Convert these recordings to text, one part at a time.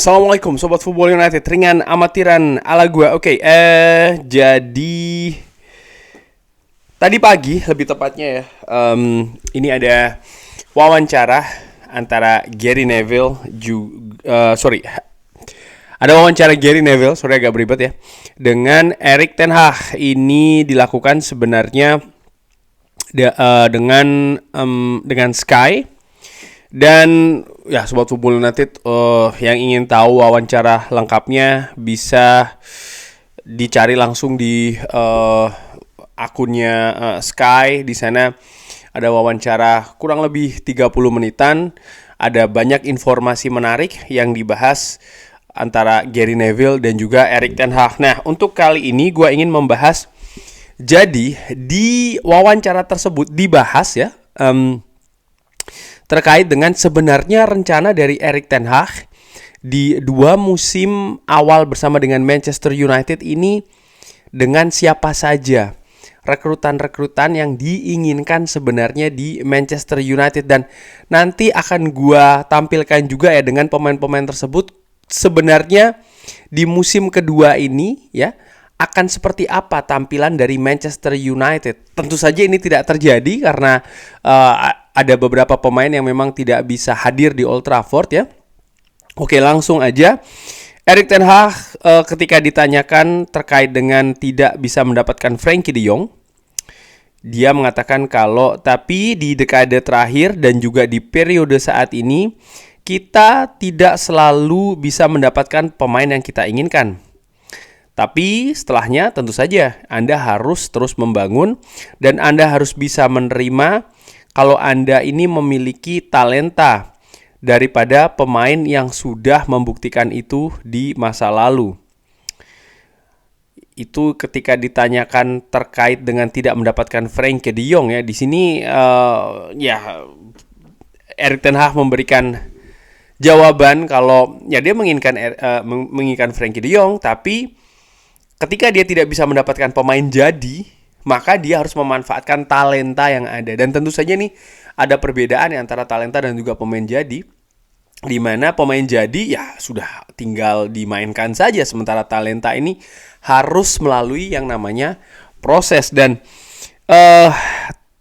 Assalamualaikum Sobat Football United, ringan amatiran ala gua. Jadi tadi pagi lebih tepatnya ya, ini ada wawancara antara Gary Neville agak beribet ya, dengan Erik ten Hag. Ini dilakukan sebenarnya dengan Sky. Dan ya Sobat Football United, yang ingin tahu wawancara lengkapnya bisa dicari langsung di akunnya Sky. Di sana ada wawancara kurang lebih 30 menitan. Ada banyak informasi menarik yang dibahas antara Gary Neville dan juga Erik ten Hag. Nah, untuk kali ini gue ingin membahas, jadi di wawancara tersebut dibahas ya, terkait dengan sebenarnya rencana dari Erik ten Hag di 2 musim awal bersama dengan Manchester United ini, dengan siapa saja rekrutan-rekrutan yang diinginkan sebenarnya di Manchester United. Dan nanti akan gua tampilkan juga ya dengan pemain-pemain tersebut sebenarnya di musim kedua ini ya akan seperti apa tampilan dari Manchester United. Tentu saja ini tidak terjadi karena ada beberapa pemain yang memang tidak bisa hadir di Old Trafford ya. Oke, langsung aja. Erik ten Hag ketika ditanyakan terkait dengan tidak bisa mendapatkan Frenkie de Jong, dia mengatakan kalau tapi di dekade terakhir dan juga di periode saat ini kita tidak selalu bisa mendapatkan pemain yang kita inginkan. Tapi setelahnya tentu saja Anda harus terus membangun dan Anda harus bisa menerima kalau Anda ini memiliki talenta daripada pemain yang sudah membuktikan itu di masa lalu. Itu ketika ditanyakan terkait dengan tidak mendapatkan Frenkie de Jong ya. Di sini Erik ten Hag memberikan jawaban kalau ya dia menginginkan Frenkie de Jong, tapi ketika dia tidak bisa mendapatkan pemain jadi, maka dia harus memanfaatkan talenta yang ada. Dan tentu saja nih ada perbedaan antara talenta dan juga pemain jadi, di mana pemain jadi ya sudah tinggal dimainkan saja, sementara talenta ini harus melalui yang namanya proses. Dan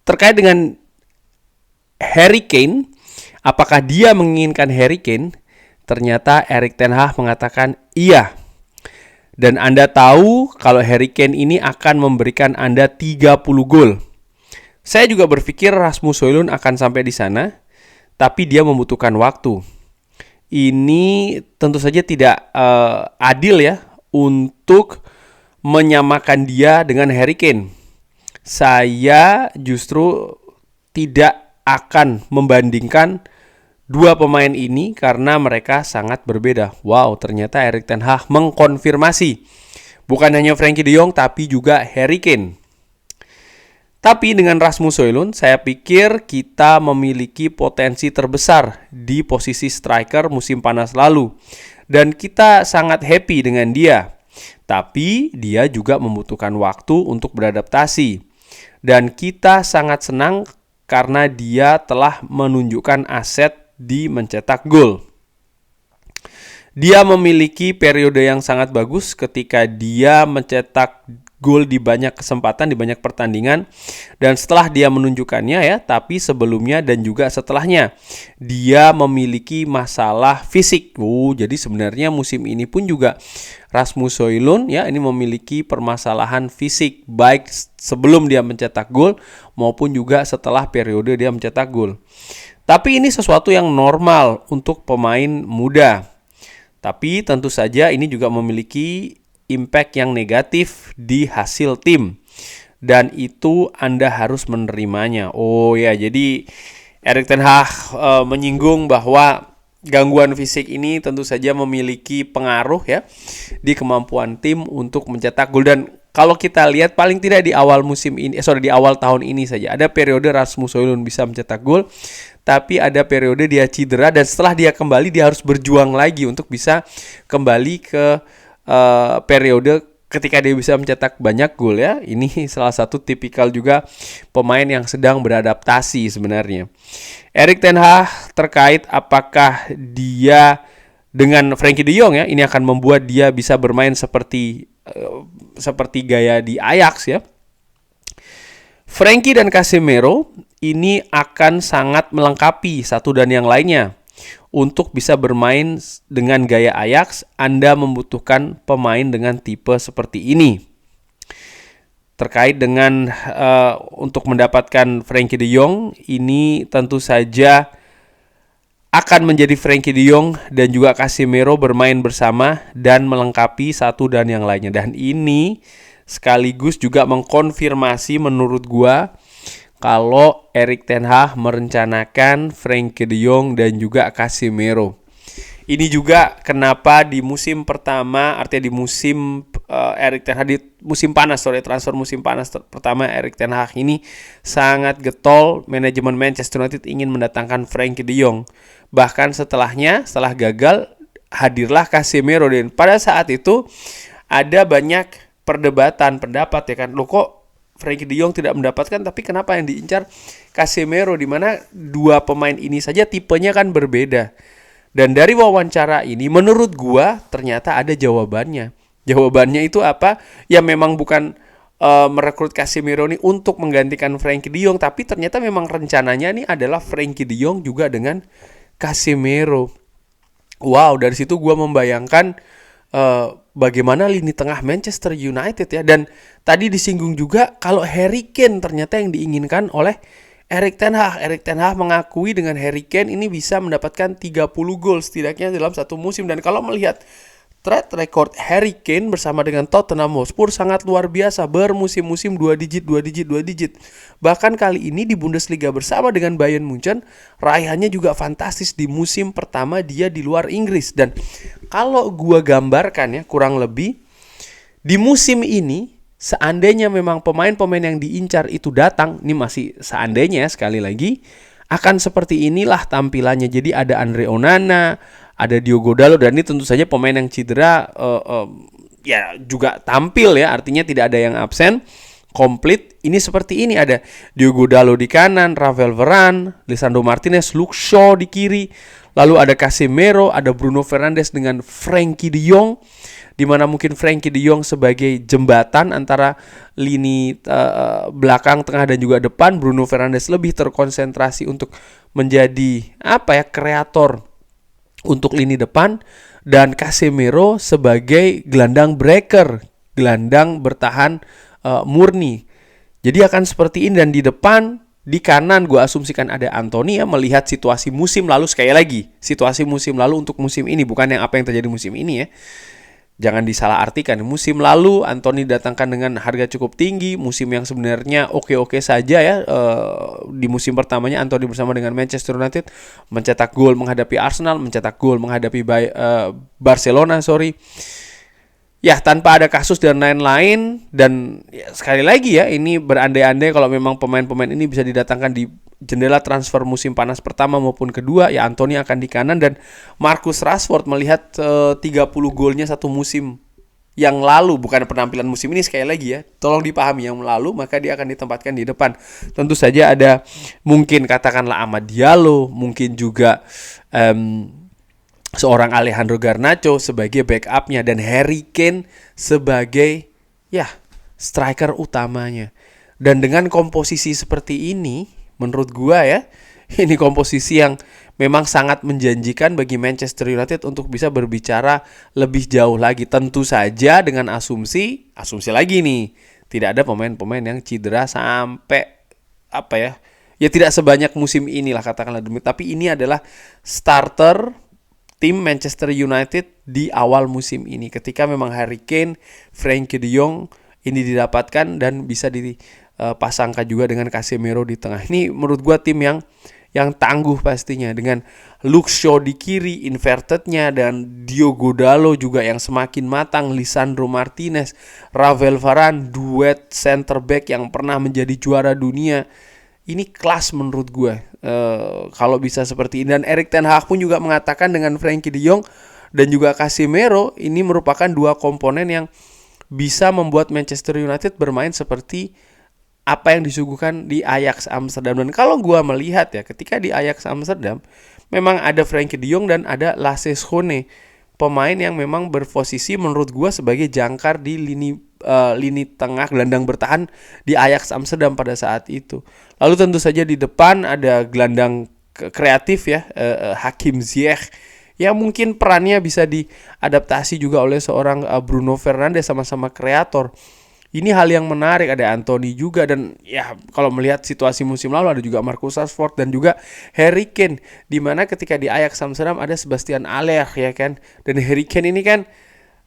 terkait dengan Harry Kane, apakah dia menginginkan Harry Kane? Ternyata Erik ten Hag mengatakan iya. Dan Anda tahu kalau Harry Kane ini akan memberikan Anda 30 gol. Saya juga berpikir Rasmus Højlund akan sampai di sana, tapi dia membutuhkan waktu. Ini tentu saja tidak adil ya untuk menyamakan dia dengan Harry Kane. Saya justru tidak akan membandingkan 2 pemain ini karena mereka sangat berbeda. Wow, ternyata Erik ten Hag mengkonfirmasi bukan hanya Frenkie de Jong tapi juga Harry Kane. Tapi dengan Rasmus Højlund, saya pikir kita memiliki potensi terbesar di posisi striker musim panas lalu. Dan kita sangat happy dengan dia. Tapi dia juga membutuhkan waktu untuk beradaptasi. Dan kita sangat senang karena dia telah menunjukkan aset di mencetak gol. Dia memiliki periode yang sangat bagus ketika dia mencetak gol di banyak kesempatan, di banyak pertandingan. Dan setelah dia menunjukkannya ya, tapi sebelumnya dan juga setelahnya dia memiliki masalah fisik. Jadi sebenarnya musim ini pun juga Rasmus Højlund ya ini memiliki permasalahan fisik baik sebelum dia mencetak gol maupun juga setelah periode dia mencetak gol. Tapi ini sesuatu yang normal untuk pemain muda. Tapi tentu saja ini juga memiliki impact yang negatif di hasil tim. Dan itu Anda harus menerimanya. Jadi Erik ten Hag menyinggung bahwa gangguan fisik ini tentu saja memiliki pengaruh ya di kemampuan tim untuk mencetak gol. Dan kalau kita lihat paling tidak di awal di awal tahun ini saja ada periode Rasmus Højlund bisa mencetak gol, tapi ada periode dia cedera dan setelah dia kembali dia harus berjuang lagi untuk bisa kembali ke periode ketika dia bisa mencetak banyak gol ya. Ini salah satu tipikal juga pemain yang sedang beradaptasi sebenarnya. Erik ten Hag terkait apakah dia dengan Frenkie de Jong ya, ini akan membuat dia bisa bermain seperti gaya di Ajax ya. Frenkie dan Casemiro ini akan sangat melengkapi satu dan yang lainnya. Untuk bisa bermain dengan gaya Ajax, Anda membutuhkan pemain dengan tipe seperti ini. Terkait dengan untuk mendapatkan Frenkie de Jong, ini tentu saja akan menjadi Frenkie de Jong dan juga Casemiro bermain bersama dan melengkapi satu dan yang lainnya. Dan ini sekaligus juga mengkonfirmasi menurut gua kalau Erik ten Hag merencanakan Frenkie de Jong dan juga Casemiro. Ini juga kenapa di musim pertama, artinya di musim Erik ten Hag di musim panas, transfer musim panas pertama Erik ten Hag ini sangat getol. Manajemen Manchester United ingin mendatangkan Frenkie de Jong. Bahkan setelah gagal, hadirlah Casemiro. Dan pada saat itu ada banyak perdebatan pendapat ya kan. Loh kok Frenkie de Jong tidak mendapatkan, tapi kenapa yang diincar Casemiro, di mana dua pemain ini saja tipenya kan berbeda. Dan dari wawancara ini menurut gua ternyata ada jawabannya. Jawabannya itu apa? Ya memang bukan merekrut Casemiro ini untuk menggantikan Frenkie de Jong, tapi ternyata memang rencananya ini adalah Frenkie de Jong juga dengan Casemiro. Wow, dari situ gua membayangkan bagaimana lini tengah Manchester United ya. Dan tadi disinggung juga kalau Harry Kane ternyata yang diinginkan oleh Erik ten Hag. Erik ten Hag mengakui dengan Harry Kane ini bisa mendapatkan 30 gol setidaknya dalam satu musim. Dan kalau melihat track record Harry Kane bersama dengan Tottenham Hotspur sangat luar biasa, bermusim-musim 2 digit. Bahkan kali ini di Bundesliga bersama dengan Bayern Munchen, raihannya juga fantastis di musim pertama dia di luar Inggris. Dan kalau gua gambarkan ya kurang lebih di musim ini, seandainya memang pemain-pemain yang diincar itu datang, ini masih seandainya sekali lagi, akan seperti inilah tampilannya. Jadi ada Andre Onana, ada Diogo Dalot, dan ini tentu saja pemain yang cedera ya juga tampil ya, artinya tidak ada yang absen, komplit. Ini seperti ini, ada Diogo Dalot di kanan, Rafael Varane, Lisandro Martinez, Luke Shaw di kiri, lalu ada Casemiro, ada Bruno Fernandes dengan Frenkie de Jong, di mana mungkin Frenkie de Jong sebagai jembatan antara lini belakang, tengah dan juga depan. Bruno Fernandes lebih terkonsentrasi untuk menjadi kreator untuk lini depan, dan Casemiro sebagai gelandang breaker, gelandang bertahan murni. Jadi akan seperti ini. Dan di depan, di kanan gue asumsikan ada Anthony ya, melihat situasi musim lalu. Sekali lagi, situasi musim lalu untuk musim ini, bukan yang apa yang terjadi musim ini ya. Jangan disalahartikan. Musim lalu Anthony datangkan dengan harga cukup tinggi, musim yang sebenarnya oke-oke saja ya. Di musim pertamanya Anthony bersama dengan Manchester United mencetak gol menghadapi Arsenal, mencetak gol menghadapi Barcelona. Ya, tanpa ada kasus dan lain-lain. Dan ya, sekali lagi ya, ini berandai-andai kalau memang pemain-pemain ini bisa didatangkan di jendela transfer musim panas pertama maupun kedua, ya Anthony akan di kanan. Dan Marcus Rashford melihat 30 golnya satu musim yang lalu, bukan penampilan musim ini, sekali lagi ya, tolong dipahami yang lalu, maka dia akan ditempatkan di depan. Tentu saja ada mungkin katakanlah Amad Diallo, mungkin juga seorang Alejandro Garnacho sebagai backupnya, dan Harry Kane sebagai ya striker utamanya. Dan dengan komposisi seperti ini, menurut gua ya, ini komposisi yang memang sangat menjanjikan bagi Manchester United untuk bisa berbicara lebih jauh lagi. Tentu saja dengan asumsi lagi nih, tidak ada pemain-pemain yang cedera sampai ya tidak sebanyak musim inilah katakanlah demi. Tapi ini adalah starter tim Manchester United di awal musim ini, ketika memang Harry Kane, Frenkie de Jong ini didapatkan dan bisa dipasangkan juga dengan Casemiro di tengah. Ini menurut gua tim yang tangguh pastinya, dengan Luke Shaw di kiri invertednya, dan Diogo Dalot juga yang semakin matang, Lisandro Martinez, Rafael Varane, duet center back yang pernah menjadi juara dunia. Ini kelas menurut gue kalau bisa seperti ini. Dan Erik ten Hag pun juga mengatakan dengan Frenkie de Jong dan juga Casemiro ini merupakan dua komponen yang bisa membuat Manchester United bermain seperti apa yang disuguhkan di Ajax Amsterdam. Dan kalau gue melihat ya, ketika di Ajax Amsterdam memang ada Frenkie de Jong dan ada Lasse Schöne, pemain yang memang berposisi menurut gue sebagai jangkar di lini tengah gelandang bertahan di Ajax Amsterdam pada saat itu. Lalu tentu saja di depan ada gelandang kreatif ya, Hakim Ziyech, yang mungkin perannya bisa diadaptasi juga oleh seorang Bruno Fernandes, sama-sama kreator. Ini hal yang menarik, ada Anthony juga, dan ya kalau melihat situasi musim lalu ada juga Marcus Rashford dan juga Harry Kane, di mana ketika di Ajax Amsterdam ada Sebastian Haller ya kan, dan Harry Kane ini kan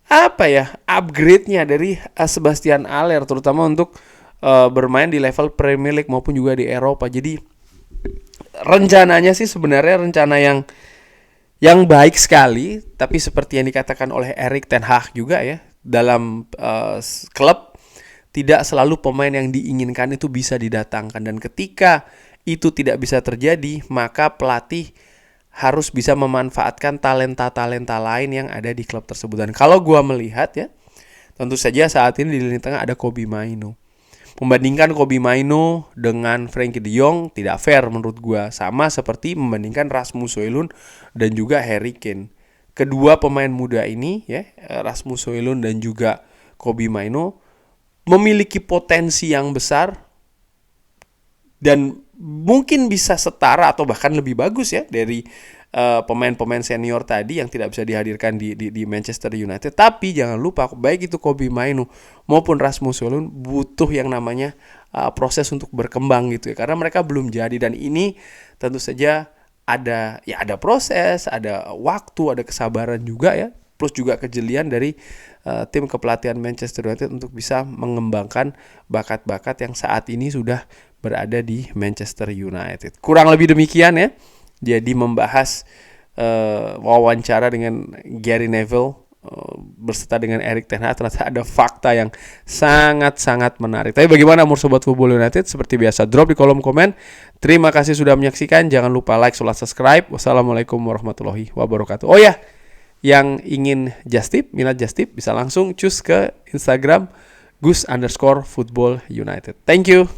apa ya, upgrade-nya dari Sebastian Haller, terutama untuk bermain di level Premier League maupun juga di Eropa. Jadi rencananya sih sebenarnya rencana yang baik sekali, tapi seperti yang dikatakan oleh Erik ten Hag juga ya, dalam klub tidak selalu pemain yang diinginkan itu bisa didatangkan, dan ketika itu tidak bisa terjadi, maka pelatih harus bisa memanfaatkan talenta-talenta lain yang ada di klub tersebut. Dan kalau gua melihat ya, tentu saja saat ini di lini tengah ada Kobbie Mainoo. Membandingkan Kobbie Mainoo dengan Frenkie de Jong tidak fair menurut gua, sama seperti membandingkan Rasmus Højlund dan juga Harry Kane. Kedua pemain muda ini ya, Rasmus Højlund dan juga Kobbie Mainoo, memiliki potensi yang besar dan mungkin bisa setara atau bahkan lebih bagus ya dari pemain-pemain senior tadi yang tidak bisa dihadirkan di Manchester United. Tapi jangan lupa, baik itu Kobbie Mainoo maupun Rasmus Højlund butuh yang namanya proses untuk berkembang gitu ya, karena mereka belum jadi, dan ini tentu saja ada proses, ada waktu, ada kesabaran juga ya, plus juga kejelian dari tim kepelatihan Manchester United untuk bisa mengembangkan bakat-bakat yang saat ini sudah berada di Manchester United. Kurang lebih demikian ya. Jadi membahas wawancara dengan Gary Neville berserta dengan Erik ten Hag, ternyata ada fakta yang sangat-sangat menarik. Tapi bagaimana menurut Sobat Football United? Seperti biasa, drop di kolom komen. Terima kasih sudah menyaksikan. Jangan lupa like, subscribe. Wassalamualaikum warahmatullahi wabarakatuh. Oh ya, yang ingin just tip, minat just tip, bisa langsung cus ke Instagram Gus_Football United. Thank you.